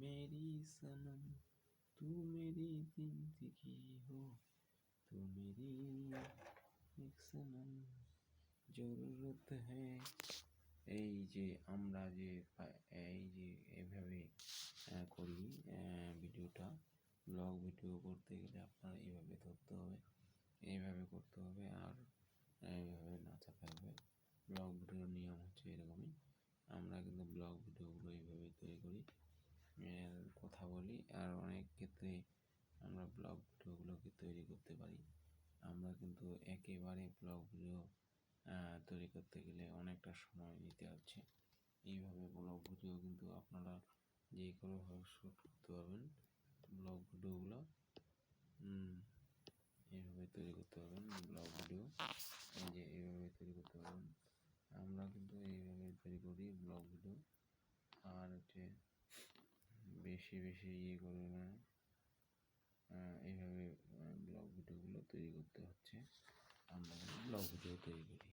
मेरी सनम तू मेरी जिंदगी हो, तू मेरी एक सनम জরুরত হ্যায়। এই যে আমরা যে এই যে এভাবে করি ভিডিওটা, ব্লগ ভিডিও করতে গেলে আপনার এইভাবে ধরতে হবে, এইভাবে করতে হবে, আর এইভাবে নাচাতে হবে। ব্লগ ভিডিওর নিয়ম হচ্ছে এরকমই। আমরা কিন্তু ব্লগ ভিডিওগুলো এইভাবে তৈরি করি, কথা বলি, আর অনেক ক্ষেত্রে আমরা ব্লগ ভিডিওগুলোকে তৈরি করতে পারি। আমরা কিন্তু একেবারে ব্লগ ভিডিও তৈরি করতে গেলে অনেকটা সময় নিতে হচ্ছে। এইভাবে ব্লগ ভিডিও কিন্তু আপনারা যে কোনোভাবে শ্যুট করতে পারবেন। ব্লগ ভিডিওগুলো এইভাবে তৈরি করতে পারবেন। ব্লগ ভিডিও এই যে এইভাবে তৈরি করতে পারবেন। আমরা কিন্তু এইভাবে তৈরি করি ব্লগ ভিডিও। আর হচ্ছে বেশি বেশি করে না, এইভাবে ব্লগ ভিডিওগুলো তৈরি করতে হচ্ছে। আমরা ব্লগ ভিডিও তৈরি করি।